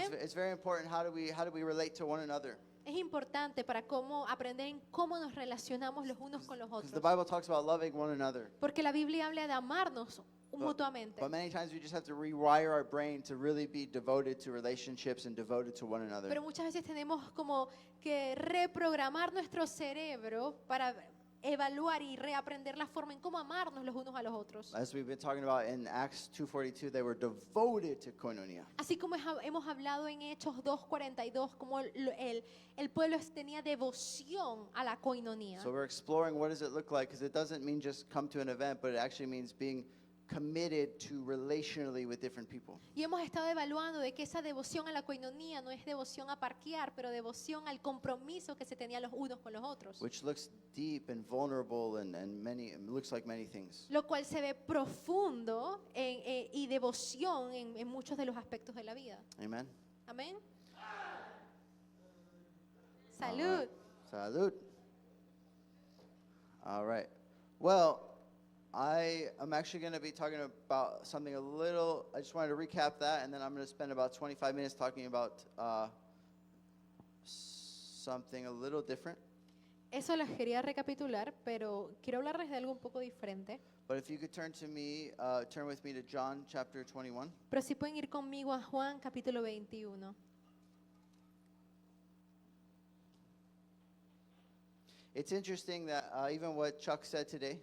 Amén. It's very important how do we relate to one another. Es importante para cómo aprender en cómo nos relacionamos los unos con los Because the otros. Bible talks about loving one another. Porque la Biblia habla de amarnos mutuamente. But many times we just have to rewire our brain to really be devoted to relationships and devoted to one another. Pero muchas veces tenemos como que reprogramar nuestro cerebro para evaluar y reaprender la forma en cómo amarnos los unos a los otros. As we've been talking about in Acts 2:42, they were devoted to koinonia. Así como hemos hablado en Hechos 2:42, como el pueblo tenía devoción a la coinonía. So we're exploring what does it look like, because it doesn't mean just come to an event, but it actually means being committed to relationally with different people. Y hemos estado evaluando de que esa devoción a la coinonía no es devoción a parquear, pero devoción al compromiso que se tenía los unos con los otros. Which looks deep and vulnerable and it looks like many things. Lo cual se ve profundo y devoción en muchos de los aspectos de la vida. Amen. Amén. Salud. Salud. All right. Well, I am actually going to be talking about something a little, I just wanted to recap that, and then I'm going to spend about 25 minutes talking about something a little different. Eso les quería recapitular, pero quiero hablarles de algo un poco diferente. But if you could turn with me to John chapter 21. Pero si pueden ir conmigo a Juan capítulo 21. It's interesting that even what Chuck said today,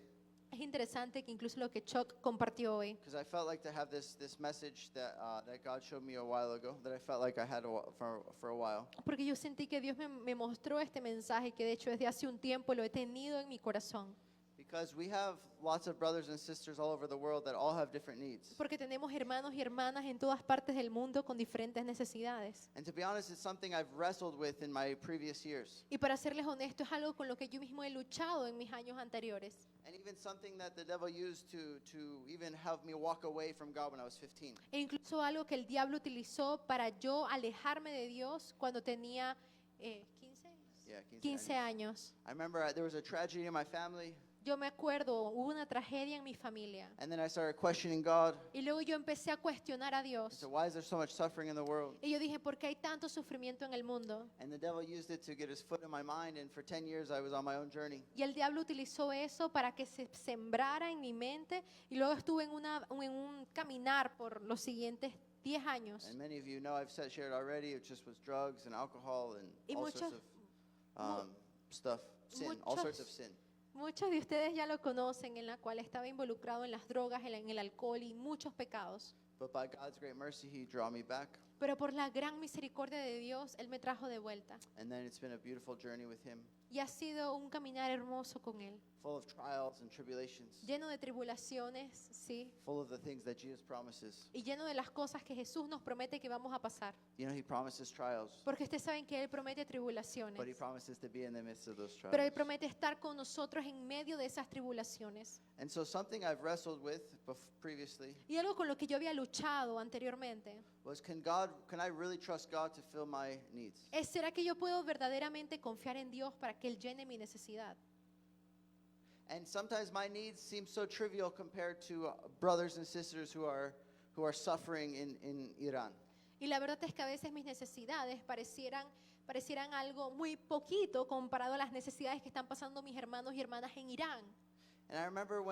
Es interesante que incluso lo que Chuck compartió hoy, because I felt like to have this message that God showed me a while ago, that I felt like I had for a while. porque yo sentí que Dios me mostró este mensaje que de hecho desde hace un tiempo lo he tenido en mi corazón. Because we have lots of brothers and sisters all over the world that all have different needs. Porque tenemos hermanos y hermanas en todas partes del mundo con diferentes necesidades. And to be honest, it's something I've wrestled with in my previous years. Y para serles honesto, es algo con lo que yo mismo he luchado en mis años anteriores. And even something that the devil used to even have me walk away from God when I was 15. E incluso algo que el diablo utilizó para yo alejarme de Dios cuando tenía 15, Yeah, 15 años. I remember there was a tragedy in my family, Yo me acuerdo, hubo una tragedia en mi familia. and then I started questioning God. Y luego yo empecé a cuestionar a I Dios. said, why is there so much suffering in the world? Y yo dije, ¿por qué hay tanto sufrimiento en el mundo? And the devil used it to get his foot in my mind, and for 10 years I was on my own journey. Y el diablo utilizó eso para que se sembrara en mi mente. Y luego estuve en un caminar por los siguientes 10 años. And many of you know I've shared already, it just was drugs and alcohol and Y all muchos- sorts of stuff, sin, all sorts of sin. Muchos de ustedes ya lo conocen, en la cual estaba involucrado en las drogas, en el alcohol y muchos pecados. But by God's great mercy, He drew me back. Pero por la gran misericordia de Dios, Él me trajo de vuelta. And then it's been a beautiful journey with Him, Y ha sido un caminar hermoso con Él. full of trials and tribulations, Lleno de tribulaciones, sí. full of the things that Jesus promises. Y lleno de las cosas que Jesús nos promete que vamos a pasar. You know, He promises trials, Porque ustedes saben que Él promete but He tribulaciones. promises to be in the midst of those Pero Él trials. promete estar con nosotros en medio de esas tribulaciones. And so something I've wrestled with previously Y algo con lo que yo había luchado anteriormente was, can I really trust God to fill my needs? es, ¿será que yo puedo verdaderamente confiar en Dios para que Él llene mi necesidad? And sometimes my needs seem so trivial compared to brothers and sisters who are suffering in Iran. Y la verdad es que a veces mis necesidades parecieran algo muy poquito comparado a las necesidades que están pasando mis hermanos y hermanas en Irán. And I remember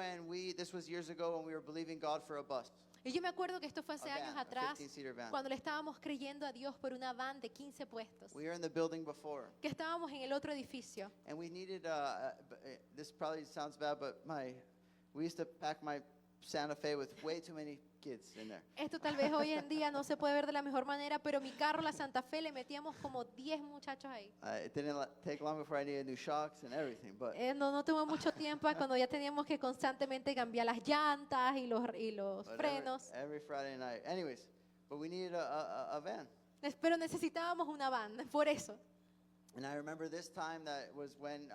this was years ago when we were believing God for a bus, Y yo me acuerdo que esto fue hace A años van, a atrás, 15-seater van. cuando le estábamos creyendo a Dios por una van de 15 puestos, We were in the building before, que estábamos en el otro edificio. and we needed, this probably sounds bad, but we used to pack my Santa Fe with way too many kids in there. Esto tal vez hoy en día no se puede ver de la mejor manera, pero mi carro, la Santa Fe, le metíamos como 10 muchachos ahí. It didn't take long before I needed new shocks and everything, but No tomó mucho tiempo cuando ya teníamos que constantemente cambiar las llantas y los but frenos. every Friday night. Anyways, but we needed a van. Pero necesitábamos una van, por eso. And I remember this time that was when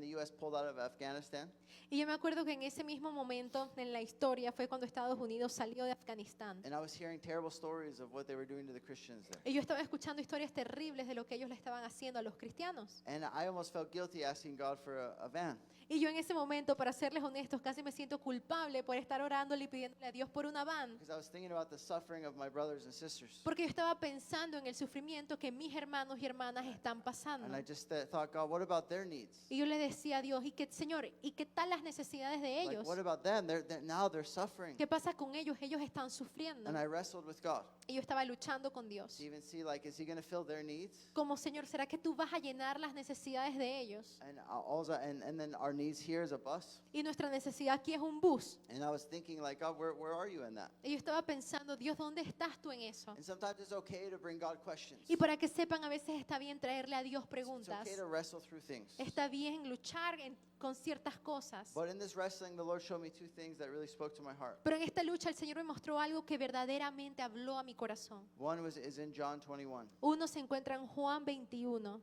the U.S. pulled out of Afghanistan. Y yo me acuerdo que en ese mismo momento en la historia fue cuando Estados Unidos salió de Afganistán. And I was hearing terrible stories of what they were doing to the Christians there. Y yo estaba escuchando historias terribles de lo que ellos le estaban haciendo a los cristianos. And I almost felt guilty asking God for a van. Y yo en ese momento, para serles honestos, casi me siento culpable por estar orándole y pidiéndole a Dios por una van. Because I was thinking about the suffering of my brothers and sisters. Porque yo estaba pensando en el sufrimiento que mis hermanos y hermanas están pasando. And I just thought, God, what about their needs? Y yo le decía a Dios, Señor, ¿y qué tal las necesidades de Like, ellos? what about them? Now they're suffering. ¿Qué pasa con ellos? Ellos están sufriendo. And I wrestled with God Y yo estaba luchando con Dios. to even see, like, is he going to fill their needs? Como Señor, ¿será que tú vas a llenar las necesidades de ellos? And then our needs here is a bus. Y nuestra necesidad aquí es un bus. And I was thinking, like, God, where are you in that? Y yo estaba pensando, Dios, ¿dónde estás tú en eso? And sometimes it's okay to bring God questions. Y para que sepan, a veces está bien traerle a Dios It's preguntas. okay to wrestle through things. Está bien luchar con ciertas cosas. But in this wrestling, the Lord showed me two things that really spoke to my heart. Pero en esta lucha el Señor me mostró algo que verdaderamente habló a mi corazón. One is in John 21. Uno se encuentra en Juan 21.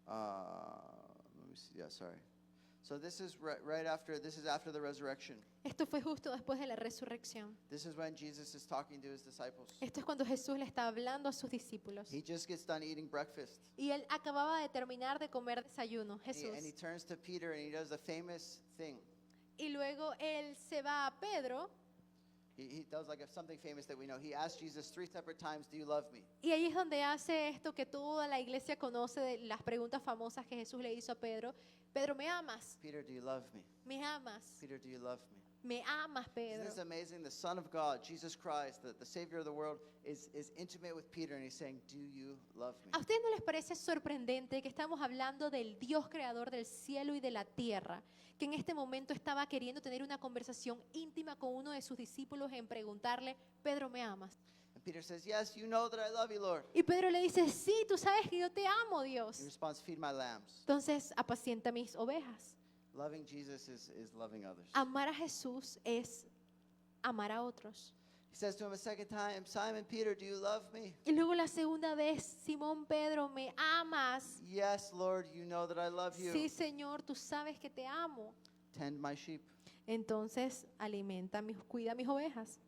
Let me see. Yeah, sorry. So this is this is after the resurrection. Esto fue justo después de la resurrección. This is when Jesus is talking to his disciples. Esto es cuando Jesús le está hablando a sus discípulos. He just gets done eating breakfast. Y él acababa de terminar de comer desayuno, And he Jesús. turns to Peter and he does the famous thing. Y luego él se va a Pedro. He does like something famous that we know. He asked Jesus 3 separate times, "Do you love me?" Y ahí es donde hace esto que toda la iglesia conoce, de las preguntas famosas que Jesús le hizo a Pedro. Pedro, ¿me amas? Peter, do you love me? ¿Me amas? Peter, do you love me? ¿Me amas, Isn't Pedro? this amazing? The Son of God, Jesus Christ, the Savior of the world, is intimate with Peter and he's saying, "Do you love me?" ¿A ustedes no les parece sorprendente que estamos hablando del Dios creador del cielo y de la tierra, que en este momento estaba queriendo tener una conversación íntima con uno de sus discípulos en preguntarle, Pedro, ¿me amas? And Peter says, "Yes, you know that I love you, Lord." Y Pedro le dice, sí, tú sabes que yo te amo, Dios. He responds, "Feed my lambs." Entonces, apacienta mis ovejas. Loving Jesus is loving others. Amar a Jesús es amar a otros. He says to him a second time, "Simon Peter, do you love me?" Y luego la segunda vez, Simón Pedro, ¿me amas? "Yes, Lord, you know that I love you." Sí, Señor, tú sabes que te amo. "Tend my sheep." Entonces, cuida mis ovejas.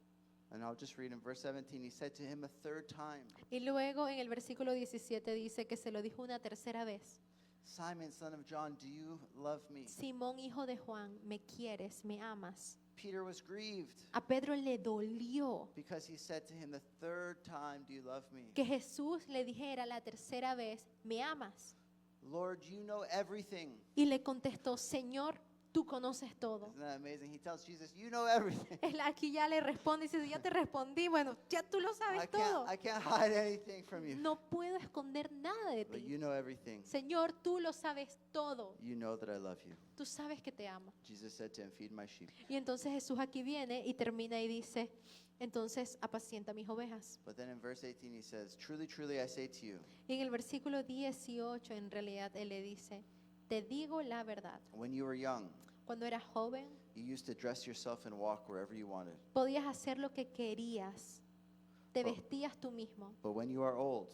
And I'll just read in verse 17. He said to him a third time, Y luego en el versículo 17 dice que se lo dijo una tercera vez. "Simon, son of John, do you love me?" Simón, hijo de Juan, ¿me quieres? ¿Me amas? Peter was grieved A Pedro le dolió because he said to him the third time, "Do you love me?" que Jesús le dijera la tercera vez, ¿me amas? "Lord, you know everything." Y le contestó, Señor, tú conoces todo. Isn't that amazing? He tells Jesus, "You know everything. Él aquí ya le responde y dice, ya te respondí, bueno, ya tú lo I sabes todo. can't hide anything from you. No puedo esconder nada de But ti. you know everything. Señor, tú lo sabes todo. You know that I love you." Tú sabes que te amo. Jesus said to him, "Feed my sheep." Y entonces Jesús aquí viene y termina y dice, entonces apacienta mis ovejas. But then in verse 18 he says, "Truly, truly I say to you, Y en el versículo 18 en realidad él le dice, te digo la verdad. when you were young, Cuando eras joven, you used to dress yourself and walk wherever you wanted. podías hacer lo que querías. Te Oh. vestías tú mismo But when you are old,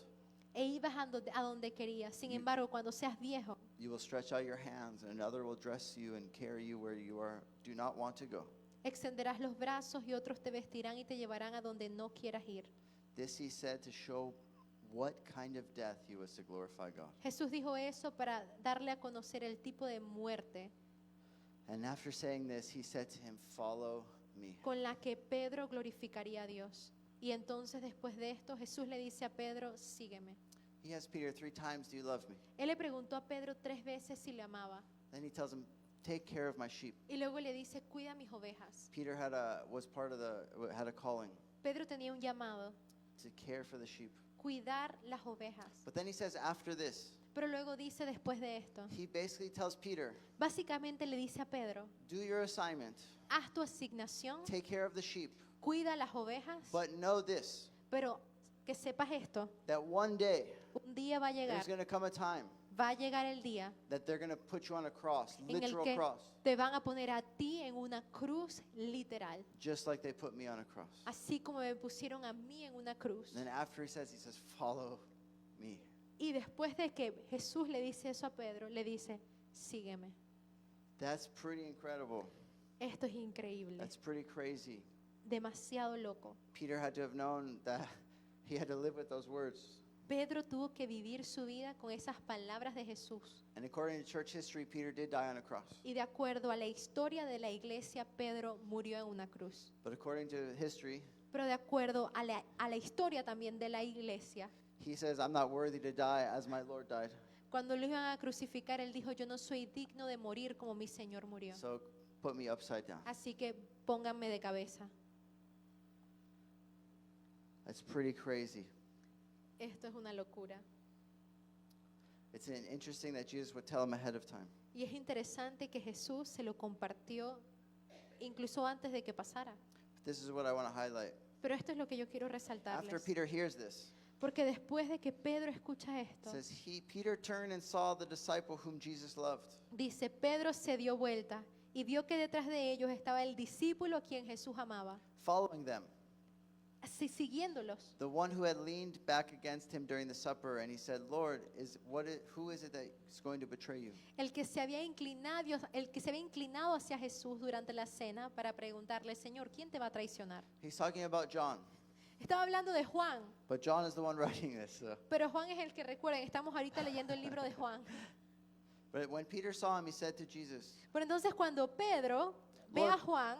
e ibas a donde querías. Sin embargo, cuando seas viejo, you will stretch out your hands and another will dress you and carry you where you do not want to go." extenderás los brazos y otros te vestirán y te llevarán a donde no quieras ir. This he said to show what kind of death he was to glorify God. Jesús dijo eso para darle a conocer el tipo de muerte And after saying this, he said to him, "Follow me." con la que Pedro glorificaría a Dios. Y entonces después de esto Jesús le dice a Pedro, sígueme. He asked Peter 3 times, "Do you love me?" Él le preguntó a Pedro 3 veces si le amaba. Then he tells him, "Take care of my sheep." Y luego le dice, cuida mis ovejas. Peter had a calling Pedro tenía un llamado, to care for the sheep. cuidar las ovejas. But then he says after this, Pero luego dice después de esto, he basically tells Peter, básicamente le dice a Pedro, "Do your assignment, haz tu asignación, take care of the sheep, cuida las ovejas, but know this, pero que sepas esto, that one day un día va a llegar, there's going to come a time va a llegar el día that they're going to put you on a cross, en el literal que cross, te van a poner a ti en una cruz literal, just like they put me on a cross. así como me pusieron a mí en una cruz. And then after he says, follow me. Y después de que Jesús le dice eso a Pedro, le dice, sígueme. That's pretty incredible. Esto es increíble, That's pretty crazy. demasiado loco. Peter had to have known that he had to live with those words. Pedro tuvo que vivir su vida con esas palabras de Jesús. And according to church history, Peter did die on a cross. Y de acuerdo a la historia de la iglesia, Pedro murió en una cruz. But according to history, Pero de acuerdo a la historia también de la iglesia, he says, I'm not worthy to die as my Lord died. cuando lo iban a crucificar, él dijo, yo no soy digno de morir como mi Señor murió. So put me upside down. Así que pónganme de cabeza. That's pretty crazy. Esto es una locura. It's interesting that Jesus would tell him ahead of time. Y es interesante que Jesús se lo compartió incluso antes de que pasara. This is what I want to highlight. Pero esto es lo que yo quiero After resaltarles. Peter hears this, Porque después de que Pedro escucha it esto, says Peter turned and saw the disciple whom Jesus loved. dice, Pedro se dio vuelta y vio que detrás de ellos estaba el discípulo a quien Jesús amaba, Following them, así siguiéndolos. the one who had leaned back against him during the supper, and he said, Lord, who is it that is going to betray you? El que se había inclinado hacia Jesús durante la cena para preguntarle, Señor, ¿quién te va a traicionar? He's talking about John, Estaba hablando de Juan, but John is the one writing this. pero Juan es el que recuerden, estamos ahorita leyendo el libro de Juan. But when Peter saw him, he said to Jesus, Pero entonces cuando Pedro ve a Lord- Juan,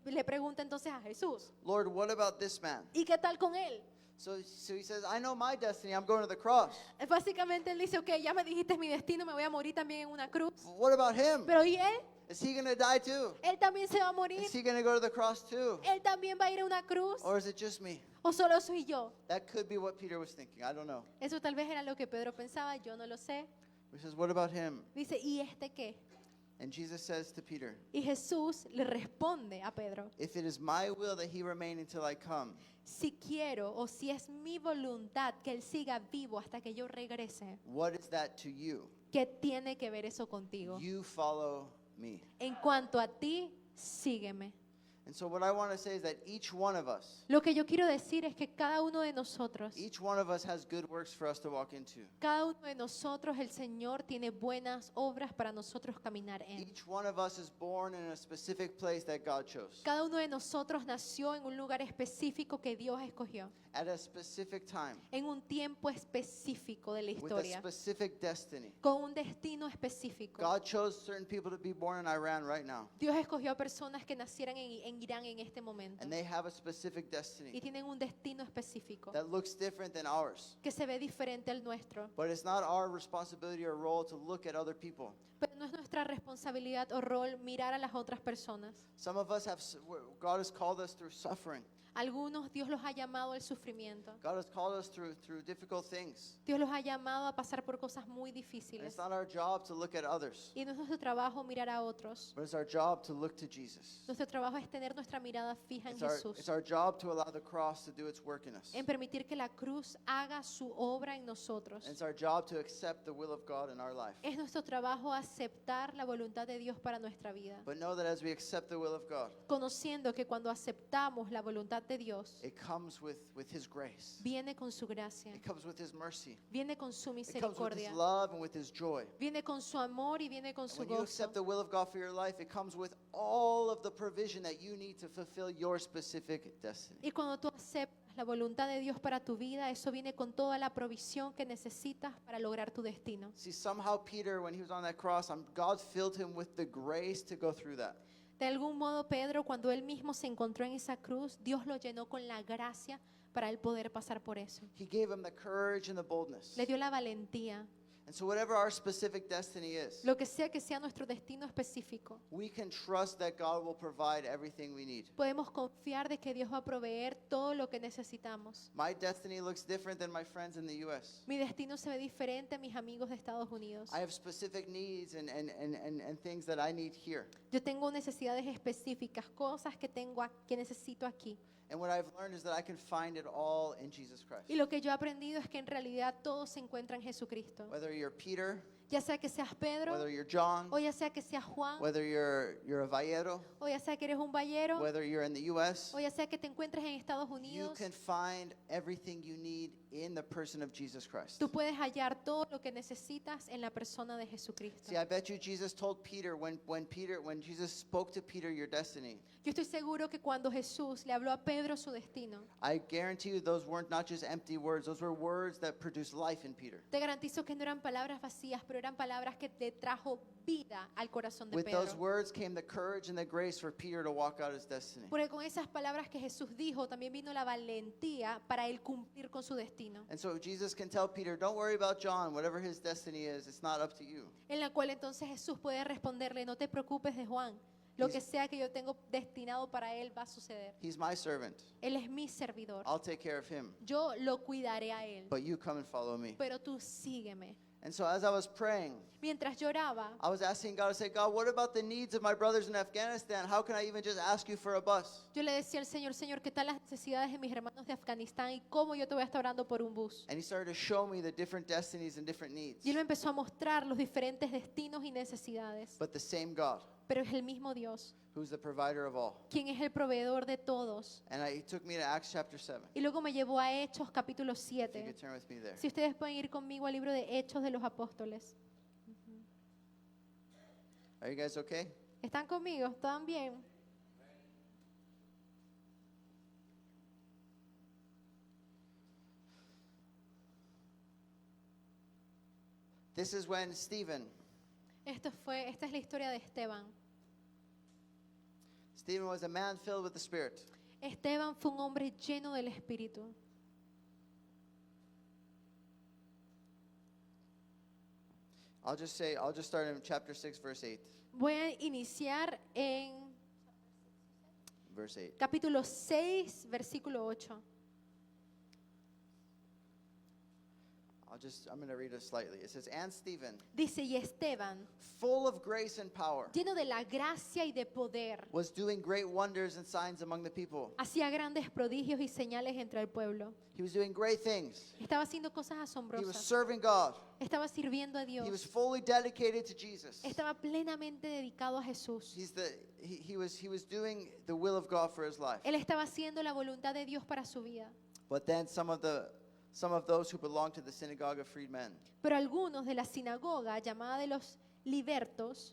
le pregunta entonces a Jesús, Lord, what about this man? ¿y qué tal con él? So he says, I know my destiny. I'm going to the cross. Básicamente él dice, ok, ya me dijiste mi destino, me voy a morir también en una cruz. What about him? Pero ¿y él? Is he going to die too? Él también se va a morir. Is he going to go to the cross too? Él también va a ir a una cruz. Or is it just me? ¿O solo soy yo? That could be what Peter was thinking. I don't know. Eso tal vez era lo que Pedro pensaba, yo no lo sé. He says, what about him? Dice, ¿y este qué? And Jesus says to Peter, Y Jesús le responde a Pedro, if it is my will that he remain until I come, si quiero o si es mi voluntad que él siga vivo hasta que yo regrese, what is that to you? ¿qué tiene que ver eso contigo? You follow me. En cuanto a ti, sígueme. And so what I want to say is that each one of us, Lo que yo quiero decir es que cada uno de nosotros, each one of us has good works for us to walk into. cada uno de nosotros, el Señor tiene buenas obras para nosotros caminar en. Each one of us is born in a specific place that God chose, Cada uno de nosotros nació en un lugar específico que Dios escogió, at a specific time, en un tiempo específico de la with a historia, specific destiny. con un destino específico. God chose certain people to be born in Iran right now, Dios escogió a personas que nacieran en Irán en este momento and they have a specific y destiny tienen un destino específico that looks different than ours. que se ve diferente al nuestro. But it's not our responsibility or role to look at other people. Pero no es nuestra responsabilidad o rol mirar a las otras personas. Some of us God has called us through suffering. Algunos Dios los ha llamado al sufrimiento. God has called us through difficult things. Dios los ha llamado a pasar por cosas muy And difíciles. it's not our job to look at others, Y no es nuestro trabajo mirar a otros. but it's our job to look to Jesus. Nuestro trabajo es tener nuestra mirada fija en It's Jesús. our job to allow the cross to do its work in us. En permitir que la cruz haga su obra en nosotros. And it's our job to accept the will of God in our life. Es nuestro trabajo aceptar la voluntad de Dios para nuestra vida. But know that as we accept the will of God, Conociendo que cuando aceptamos la voluntad de Dios, it comes with His grace. viene con su gracia, It comes with His mercy. viene con su It comes with His misericordia, love and with His joy. viene con su amor y viene con And su when you gozo. accept the will of God for your life, it comes with all of the provision that you need to fulfill your specific destiny. Y cuando tú aceptas la voluntad de Dios para tu vida, eso viene con toda la provisión que necesitas para lograr tu destino. See, somehow Peter, when he was on that cross, God filled him with the grace to go through that. De algún modo, Pedro, cuando él mismo se encontró en esa cruz, Dios lo llenó con la gracia para él poder pasar por eso. He gave him the courage and the boldness. Le dio la valentía. And so whatever our specific destiny is, Lo que sea nuestro destino específico, we can trust that God will provide everything we need. podemos confiar de que Dios va a proveer todo lo que necesitamos. My destiny looks different than my friends in the U.S. Mi destino se ve diferente a mis amigos de Estados Unidos. I have specific needs and things that I need here. Yo tengo necesidades específicas, cosas que necesito aquí. And what I've learned is that I can find it all in Jesus Christ. Y lo que yo he aprendido es que en realidad todo se encuentra en Jesucristo. Whether you're Peter, Ya sea que seas Pedro, whether you're John, o ya sea que seas Juan, whether you're a Vallero, o ya sea que eres un ballero, whether you're in the U.S., o ya sea que te encuentres en Estados you Unidos, can find everything you need in the person of Jesus Christ. tú puedes hallar todo lo que necesitas en la persona de Jesucristo. See, I bet you Jesus told Peter when Jesus spoke to Peter your destiny, Yo estoy seguro que cuando Jesús le habló a Pedro su destino, I guarantee you those weren't not just empty words. Those were words that produced life in Peter. te garantizo que no eran palabras vacías, pero eran palabras que le trajo vida al corazón de With those Pedro. words came the courage and the grace for Peter to walk out his destiny. Porque con esas palabras que Jesús dijo, también vino la valentía para él cumplir con su destino. And so Jesus can tell Peter, don't worry about John. Whatever his destiny is, it's not up to you. En la cual entonces Jesús puede responderle, no te preocupes de Juan, lo que sea que yo tengo destinado para él va a suceder. He's my servant. Él es mi servidor. I'll take care of him. Yo lo cuidaré a él, But you come and follow me. pero tú sígueme. And so as I was praying, Mientras lloraba, I was asking God, I said, God, what about the needs of my brothers in Afghanistan? How can I even just ask you for a bus? yo le decía al Señor, Señor, ¿qué tal las necesidades de mis hermanos de Afganistán y cómo yo te voy a estar orando por un bus? And he started to show me the different destinies and different needs. Y él me empezó a mostrar los diferentes destinos y necesidades, But the same God, pero es el mismo Dios, who's the provider of all. quien es el proveedor de todos. And he took me to Acts chapter 7. Y luego me llevó a Hechos capítulo If you 7. could turn with me there. Si ustedes pueden ir conmigo al libro de Hechos de los Apóstoles. Are you guys okay? ¿Están conmigo? ¿Están bien? This is when Stephen Esta es la historia de Esteban. was a man filled with the Spirit. Esteban fue un hombre lleno del Espíritu. I'll just start in chapter 6, verse 8. Voy a iniciar en Verse 8. capítulo 6, versículo 8. I'm going to read it slightly. It says, and Stephen, Dice, y Esteban, full of grace and power, lleno de la gracia y de poder, was doing great wonders and signs among the people. hacía grandes prodigios y señales entre el pueblo. He was doing great things. Estaba haciendo cosas He was asombrosas. serving God. Estaba sirviendo a He was Dios. fully dedicated to Jesus. Estaba plenamente dedicado a Jesús. He was doing the will of God for his life. Él estaba haciendo la voluntad de Dios para su vida. But then some of those who belonged to the synagogue of freedmen, Pero algunos de la sinagoga llamada de los libertos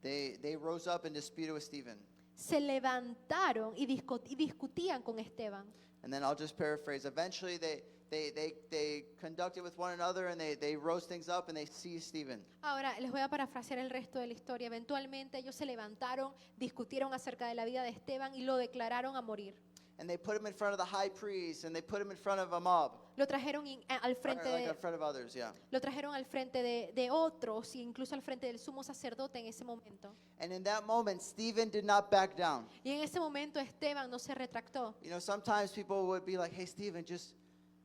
they rose up and disputed with Stephen. se levantaron y discutían con Esteban. And then I'll just paraphrase. Eventually they conducted with one another and they rose things up and they seized Stephen. Ahora les voy a parafrasear el resto de la historia. Eventualmente ellos se levantaron, discutieron acerca de la vida de Esteban y lo declararon a morir. And they put him in front of the high priest and they put him in front of a mob. Lo trajeron al Or frente like in de, front of others, yeah. lo trajeron al frente de otros e incluso al frente del sumo sacerdote en ese momento. And in that moment, Stephen did not back down. Y en ese momento Esteban no se retractó. You know, sometimes people would be like, hey, Stephen, just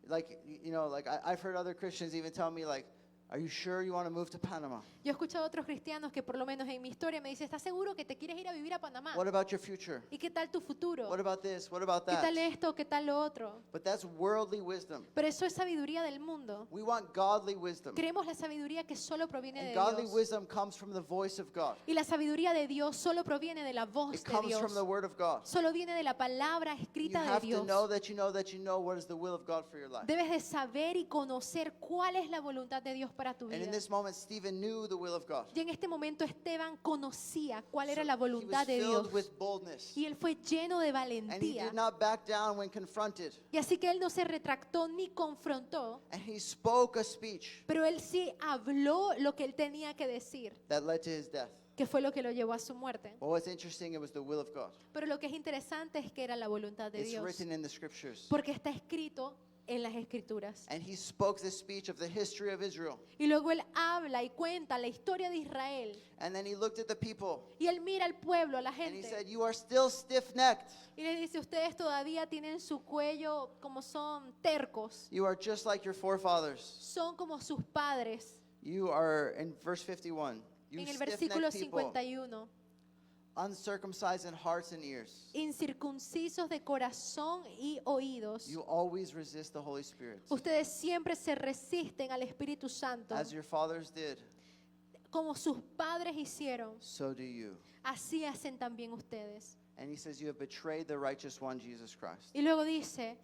like, you know, like I've heard other Christians even tell me like, are you sure you want to move to Panama? Yo he escuchado a otros cristianos que por lo menos en mi historia me dicen, ¿estás seguro que te quieres ir a vivir a Panamá? What about your future? ¿Y qué tal tu futuro? What about this? What about ¿Qué that? tal esto? ¿Qué tal lo otro? But that's worldly wisdom. Pero eso es sabiduría del mundo. We want godly wisdom. Queremos la sabiduría que solo proviene And de godly Dios. wisdom comes from the voice of God. Y la sabiduría de Dios solo proviene de la voz It de comes Dios. from the word of God. Solo viene de la palabra You escrita de have to Dios. know that you know that you know what is the will of God for your life. Debes de saber y conocer cuál es la voluntad de Dios para tu And in vida. this moment, Stephen knew the will of God. Y en este momento Esteban conocía cuál era So la he voluntad was de filled Dios. with boldness. Y él fue lleno de And he valentía. did not back down when confronted. Y así que él no se retractó ni confrontó, And he spoke a speech pero él sí habló lo que él tenía que decir, that led to his death. que fue lo que lo llevó a su muerte. But what's interesting, it was the will of God. Pero lo que es interesante es que era la voluntad de It's Dios, written in the scriptures. porque está escrito en las escrituras. And he spoke the speech of the history of Israel. Y luego él habla y cuenta la historia de Israel. And then he looked at the people Y él mira al pueblo, a la and he gente, said, you are still stiff-necked. y le dice, ustedes todavía tienen su cuello como son tercos, You are just like your forefathers. son como sus padres. You are, in verse 51, you En el versículo stiff-necked people. 51, uncircumcised in hearts and ears. incircuncisos de corazón y oídos. You always resist the Holy Spirit, Ustedes siempre se resisten al Espíritu Santo, as your fathers did. como sus padres hicieron, So do you. así hacen también ustedes. And he says, you have betrayed the righteous one, Jesus Christ. Y luego dice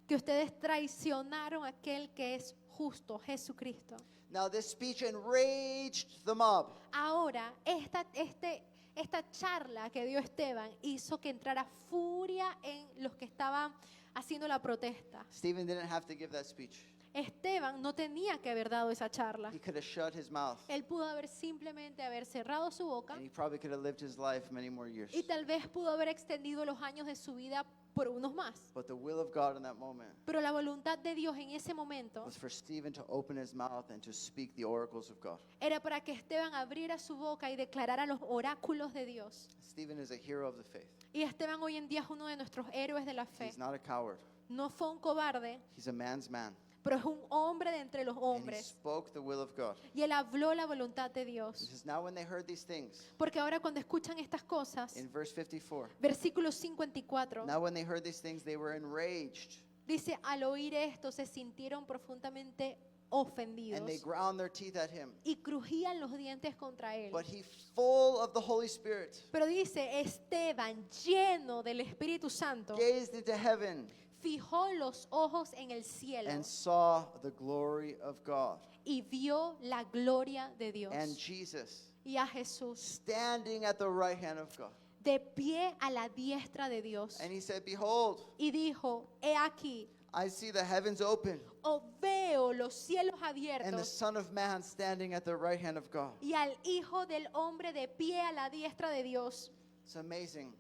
que ustedes traicionaron a aquel que es justo, Jesucristo. Now this speech enraged the mob. Ahora, esta charla que dio Esteban hizo que entrara furia en los que estaban haciendo la protesta. Stephen didn't have to give that speech. Esteban no tenía que haber dado esa charla. He could have shut his mouth. Él pudo haber simplemente haber cerrado su boca And he probably could have lived his life many more years. y tal vez pudo haber extendido los años de su vida por unos más. But the will of God in that moment Pero la voluntad de Dios en ese momento was for Stephen to open his mouth and to speak the oracles of God. era para que Esteban abriera su boca y declarara los oráculos de Dios. Stephen is a hero of the faith. Y Esteban hoy en día es uno de nuestros héroes de la fe. He's not a coward. No fue un cobarde, He's a man's man. pero es un hombre de entre los And he hombres. spoke the will of God. Y él habló la voluntad de He Dios. says, now when they heard these things, Porque ahora cuando escuchan estas cosas, in verse 54, versículo 54, now when they heard these things, they were enraged, dice, al oír esto se sintieron profundamente and ofendidos they ground their teeth at him. y crujían los dientes contra él. But he, full of the Holy Spirit, Pero dice, Esteban, lleno del Espíritu Santo, gazed into heaven fijó los ojos en el cielo and saw the glory of God y vio la gloria de Dios and Jesus y a Jesús standing at the right hand of God. de pie a la diestra de Dios. And he said, behold, Y dijo, he aquí, I see the heavens open o veo los cielos and the abiertos Son of Man standing at the right hand of God. y al Hijo del Hombre de pie a la diestra de Dios. It's amazing.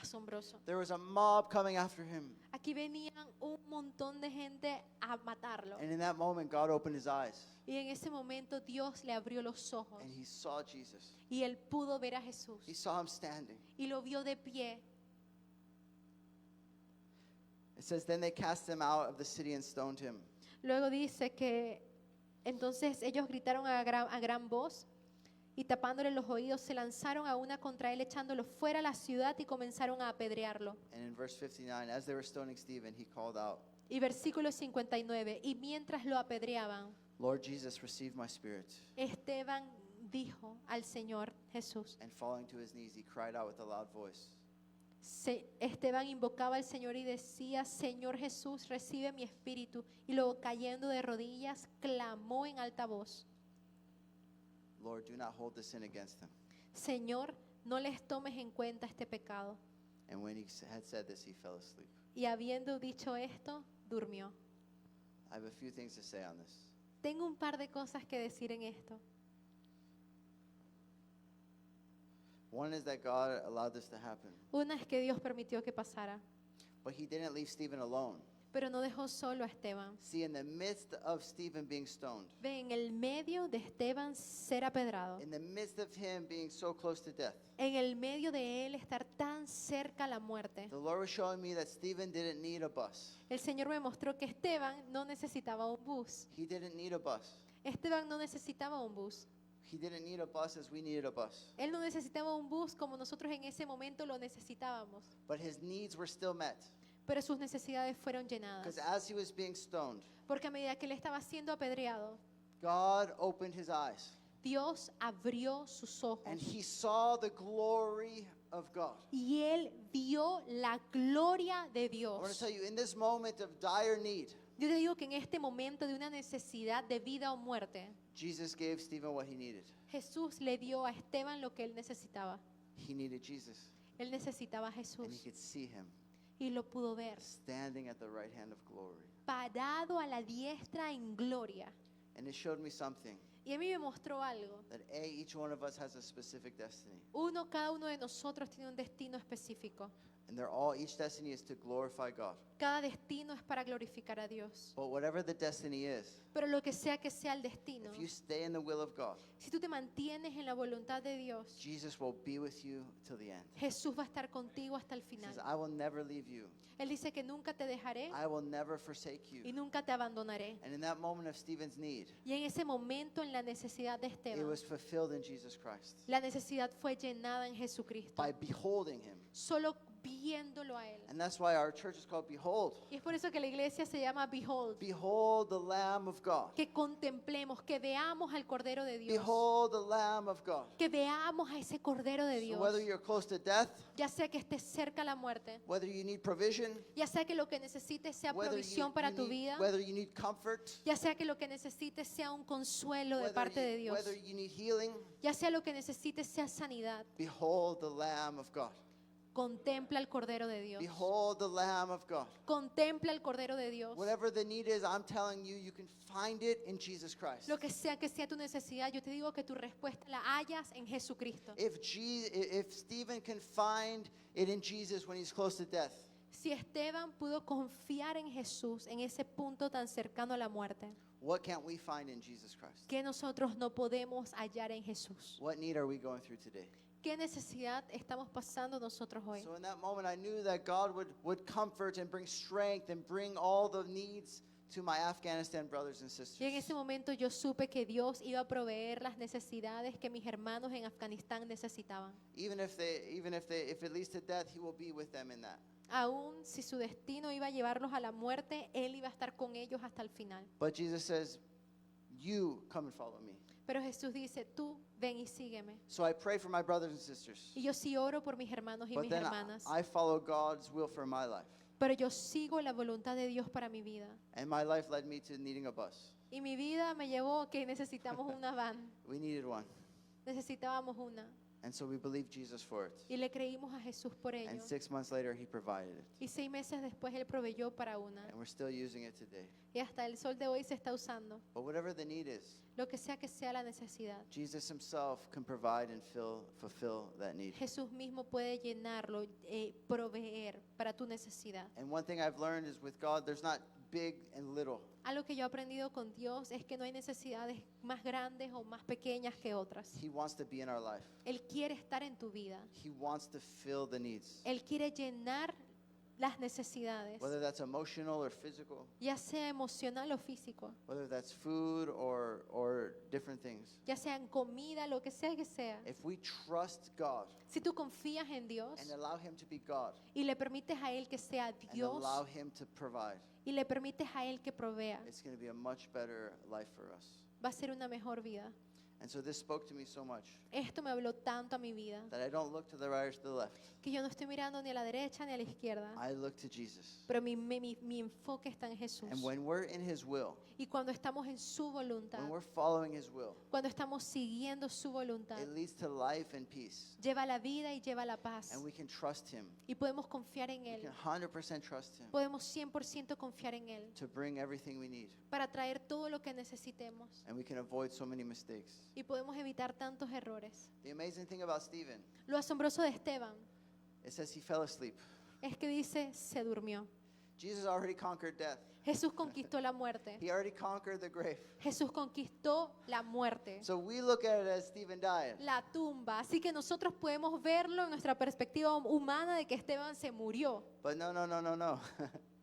Asombroso. There was a mob coming after him. Aquí venían un montón de gente a matarlo. And in that moment, God opened his eyes Y en ese momento Dios le abrió los ojos and he saw Jesus. y él pudo ver a Jesús He saw him standing. y lo vio de pie. It says, then they cast him out of the city and stoned him. Luego dice que entonces ellos gritaron a gran voz y tapándole los oídos se lanzaron a una contra él echándolo fuera de la ciudad y comenzaron a apedrearlo. And in verse 59, as they were stoning Stephen, he called out, Y versículo 59, y mientras lo apedreaban, Lord Jesus, receive my spirit. Esteban dijo al Señor Jesús. And falling to his knees, he cried out with a loud voice, Esteban invocaba al Señor y decía, Señor Jesús, recibe mi espíritu. Y luego cayendo de rodillas, clamó en alta voz, Lord, do not hold this sin against him. Señor, no les tomes en cuenta este pecado. And when he had said this, he fell asleep. Y habiendo dicho esto, durmió. I have a few things to say on this. Tengo un par de cosas que decir en esto. One is that God allowed this to happen, Una es que Dios permitió que pasara, but he didn't leave Stephen alone. pero no dejó solo a Esteban. See, in the midst of Stephen being stoned, Ve, en el medio de Esteban ser apedrado, in the midst of him being so close to death, en el medio de él estar tan cerca a la muerte, the Lord was showing me that Stephen didn't need a bus. el Señor me mostró que Esteban no necesitaba un bus. He didn't need a bus. Esteban no necesitaba un bus. He didn't need a bus as we needed a bus. Él no necesitaba un bus como nosotros en ese momento lo necesitábamos. But his needs were still met. Pero sus necesidades fueron llenadas. Because as he was being stoned, Porque a medida que él estaba siendo apedreado, God opened his eyes. Dios abrió sus ojos. And he saw the glory of God. Y él vio la gloria de I want to Dios. tell you, in this moment of dire need, Yo te digo que en este momento de una necesidad de vida o muerte, Jesus gave Stephen what he needed. Jesús le dio a Esteban lo que él necesitaba. He needed Jesus. Él necesitaba a And he Jesús could see him y lo pudo ver standing at the right hand of glory. parado a la diestra en gloria. And it showed me something, Y a mí me mostró algo. that each one of us has a specific destiny. Cada uno de nosotros tiene un destino específico. And they're all, each destiny is to glorify God. Cada destino es para glorificar a Dios. But whatever the destiny is, Pero lo que sea el destino, if you stay in the will of God, si tú te mantienes en la voluntad de Dios, Jesus will be with you till the end. Jesús va a estar contigo hasta el He final. says, I will never leave you. Él dice que nunca te dejaré I will never forsake y you. nunca te abandonaré. And in that moment of Stephen's need, Y en ese momento, en la necesidad de it Esteban, was fulfilled in Jesus Christ. la necesidad fue llenada en Jesucristo, By beholding him. solo viéndolo a Él. And that's why our church is called Behold. Y es por eso que la iglesia se llama Behold, Behold the Lamb of God. que contemplemos, que veamos al Cordero de Dios, Behold the Lamb of God. que veamos a ese Cordero de So Dios, whether you're close to death, ya sea que estés cerca a la muerte, whether you need provision, ya sea que lo que necesites sea whether provisión para tu need, vida, whether you need comfort, ya sea que lo que necesites sea un consuelo de whether parte de Dios, whether you need healing, ya sea lo que necesites sea sanidad, behold the Lamb of God. contempla al Cordero de Dios. Behold the Lamb of God. Contempla al Cordero de Dios. Whatever the need is, I'm telling you, you can find it in Jesus Christ. Lo que sea tu necesidad, yo te digo que tu respuesta la hallas en Jesucristo. If Stephen can find it in Jesus when he's close to death, Si Esteban pudo confiar en Jesús en ese punto tan cercano a la muerte, what can't we find in Jesus Christ? ¿qué nosotros no podemos hallar en Jesús? What need are we going through today? ¿Qué necesidad estamos pasando nosotros hoy? So in that moment, I knew that God would comfort and bring strength and bring all the needs to my Afghanistan brothers and sisters. Y en ese momento yo supe que Dios iba a proveer las necesidades que mis hermanos en Afganistán necesitaban. Even if it leads to death, He will be with them in that. Aún si su destino iba a llevarlos a la muerte, Él iba a estar con ellos hasta el final. But Jesus says, "You come and follow me." Pero Jesús dice, tú ven y sígueme. So I pray for my brothers and sisters. Y yo sí oro por mis hermanos y But mis then hermanas. I follow God's will for my life. Pero yo sigo la voluntad de Dios para mi vida. And my life led me to needing a bus. Y mi vida me llevó a que necesitamos una van. We needed one. Necesitábamos una. And so we believed Jesus for it. Y le creímos a Jesús por ello. And 6 months later, He provided it. Y 6 meses después Él proveyó para una. And we're still using it today. Y hasta el sol de hoy se está usando. But whatever the need is, Lo que sea la necesidad. Jesus Himself can provide and fulfill that need. Jesús mismo puede llenarlo, proveer para tu necesidad. And one thing I've learned is with God, there's not big and little. Algo que yo he aprendido con Dios es que no hay necesidades más grandes o más pequeñas que otras. He wants to be in our life. Él quiere estar en tu vida. He wants to fill the needs, Él quiere llenar las necesidades, whether that's emotional or physical, ya sea emocional o físico, whether that's food or different things. ya sea en comida, lo que sea que sea. If we trust God Si tú confías en Dios and allow Him to be God y le permites a Él que sea and Dios allow Him to provide, y le permites a Él que provea, it's going to be a much better life for us. va a ser una mejor vida. And so this spoke to me so much Esto me habló tanto a mi vida that I don't look to the right or to the left. que yo no estoy mirando ni a la derecha ni a la izquierda, I look to Jesus. pero mi enfoque está en Jesús. And when we're in His will, Y cuando estamos en su voluntad, when we're following His will, cuando estamos siguiendo su voluntad, it leads to life and peace. lleva la vida y lleva la paz. And we can trust Him. Y podemos confiar en We Él. can 100% trust Him Podemos 100% confiar en Él to bring everything we need. para traer todo lo que necesitemos. And we can avoid so many mistakes. Y podemos evitar tantos errores. The amazing thing about Stephen, Lo asombroso de Esteban it says he fell asleep. es que dice, se durmió. Jesus already conquered death. Jesús conquistó la muerte. He already conquered the grave. Jesús conquistó la muerte, So we look at it as Stephen died. la tumba. Así que nosotros podemos verlo en nuestra perspectiva humana de que Esteban se murió. But no.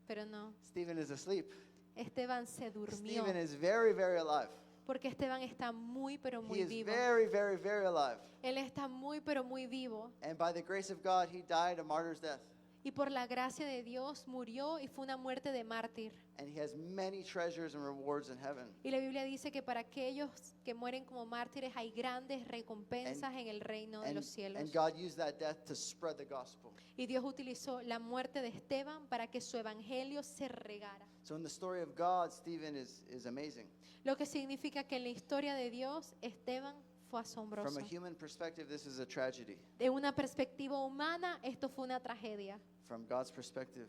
Pero no, Stephen is asleep. Esteban se durmió. Stephen is very, very alive. Porque Esteban está muy, pero He muy is vivo. very, very, very alive. Él está muy, pero muy vivo. And by the grace of God, he died a martyr's death. Y por la gracia de Dios murió y fue una muerte de mártir. And he has many treasures and rewards in heaven. Y la Biblia dice que para aquellos que mueren como mártires hay grandes recompensas en el reino de los cielos. And God used that death to spread the gospel. Y Dios utilizó la muerte de Esteban para que su evangelio se regara. So in the story of God, Stephen is amazing. Lo que significa que en la historia de Dios, Esteban fue From asombroso. a human perspective, this is a tragedy. De una perspectiva humana, esto fue una tragedia. From God's perspective,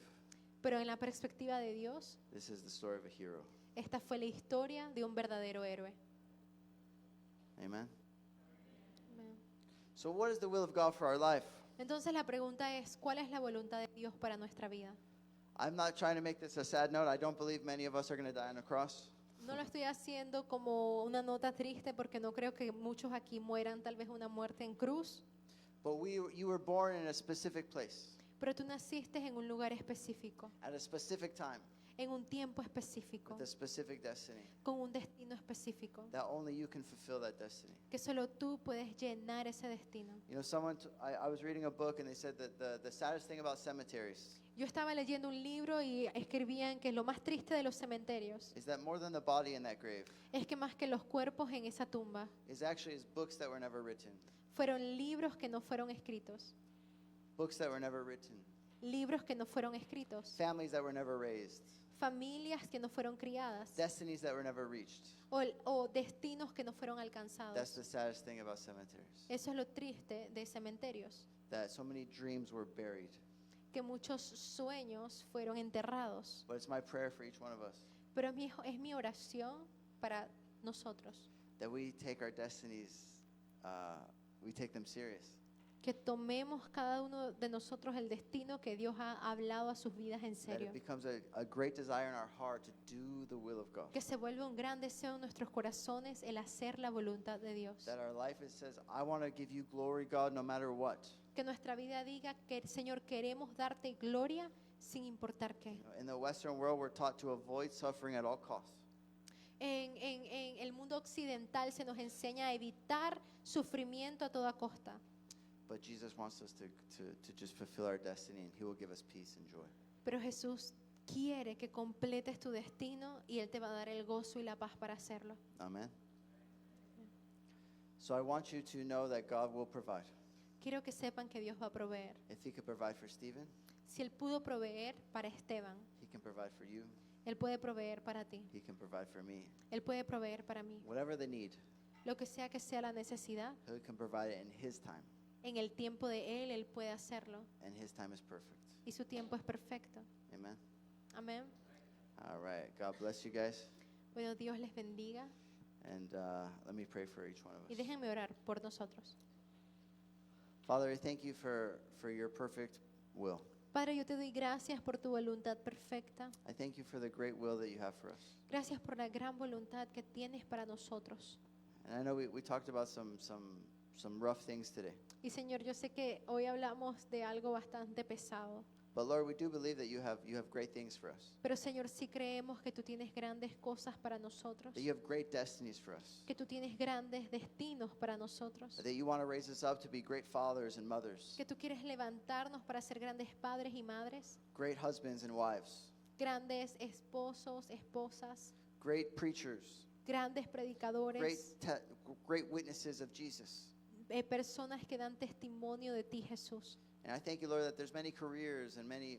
Pero en la perspectiva de Dios, this is the story of a hero. esta fue la historia de un verdadero héroe. Amen. Amén. So what is the will of God for our life? Entonces la pregunta es, ¿cuál es la voluntad de Dios para nuestra vida? I'm not trying to make this a sad note. I don't believe many of us are going to die on a cross. No lo estoy haciendo como una nota triste porque no creo que muchos aquí mueran tal vez una muerte en cruz, But you were born in a specific place, pero tú naciste en un lugar específico, at a specific time, en un tiempo específico, with a specific destiny. con un destino específico, That only you can fulfill that destiny. que solo tú puedes llenar ese destino. You know, I was reading a book and they said that the saddest thing about cemeteries Yo estaba leyendo un libro y escribían que lo más triste de los cementerios is that more than the body in that grave es que más que los cuerpos en esa tumba is books that were never written. fueron libros que no fueron escritos, Books that were never written. libros que no fueron escritos, Families that were never raised. familias que no fueron criadas Destinies that were never reached. o destinos que no fueron That's alcanzados. the saddest thing about cemeteries. Eso es lo triste de cementerios, That so many dreams were buried. que muchos sueños fueron enterrados. But it's my prayer for each one of us Pero es mi oración para nosotros, that we take our destinies, we take them serious. que tomemos cada uno de nosotros el destino que Dios ha hablado a sus vidas en That serio. it becomes a great desire in our heart to do the will of God. Que se vuelva un gran deseo en nuestros corazones el hacer la voluntad de Dios. That our life says, I want to give you glory, God, no matter what. Que nuestra vida diga que, Señor, queremos darte gloria sin importar qué. You know, in the Western world, we're taught to avoid suffering at all costs. En el mundo occidental se nos enseña a evitar sufrimiento a toda costa. But Jesus wants us to just fulfill our destiny, and He will give us peace and joy. Pero Jesús quiere que completes tu destino y Él te va a dar el gozo y la paz para hacerlo. Amen. So I want you to know that God will provide. Quiero que sepan que Dios va a proveer. If He could provide for Stephen, Si Él pudo proveer para Esteban, He can provide for you. Él puede proveer para ti. He can provide for me. Él puede proveer para mí. Whatever the need, Lo que sea la necesidad, He can provide it in His time, en el tiempo de Él, Él puede hacerlo. and His time is perfect. Y su tiempo es perfecto. Amen. Amén. All right. God bless you guys. Bueno, Dios les bendiga. And let me pray for each one of Y us. déjenme orar por nosotros. Father, I thank you for your perfect will. Padre, yo te doy gracias por tu voluntad perfecta. I thank you for the great will that you have for us. Gracias por la gran voluntad que tienes para nosotros. And I know we talked about some rough things today. Y Señor, yo sé que hoy hablamos de algo bastante pesado. But Lord, we do believe that you have great things for us. Pero Señor, sí creemos que tú tienes grandes cosas para nosotros. That you have great destinies for us. Que tú tienes grandes destinos para nosotros. That you want to raise us up to be great fathers and mothers. Que tú quieres levantarnos para ser grandes padres y madres. Great husbands and wives. Grandes esposos, esposas. Great preachers. Grandes predicadores. Great witnesses of Jesus. Personas que dan testimonio de ti, Jesús. And I thank you, Lord, that there's many careers and many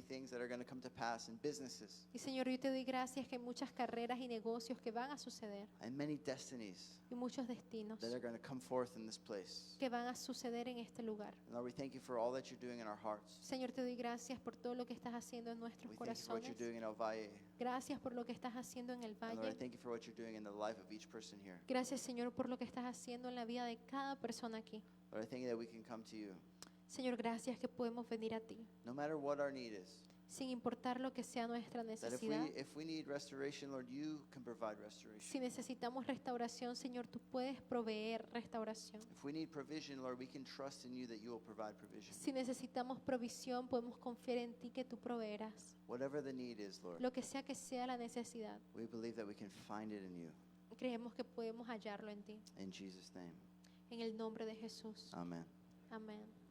things that are going to come to pass in businesses Y Señor, yo te doy gracias que hay muchas carreras y negocios que van a suceder and many destinies y muchos destinos that are going to come forth in this place. que van a suceder en este lugar. And Lord, we thank you for all that you're doing in our hearts. Señor, te doy gracias por todo lo que estás haciendo en nuestros We thank you for what you're corazones. doing in El Valle. Gracias por lo que estás haciendo en el And Lord, I valle. thank you for what you're doing in the life of each person here. Gracias, Señor, por lo que estás haciendo en la vida de cada persona aquí. Lord, I thank you that we can come to you Señor, gracias que podemos venir a ti, no matter what our need is. sin importar lo que sea nuestra That necesidad. if we need restoration, Lord, you can provide restoration. Si necesitamos restauración, Señor, tú puedes proveer restauración. If we need provision, Lord, we can trust in you that you will provide provision. Si necesitamos provisión, podemos confiar en ti que tú proveerás. Whatever the need is, Lord, Lo que sea la necesidad, we believe that we can find it in you. creemos que podemos hallarlo en ti. In Jesus' name, En el nombre de Jesús. amen. Amén.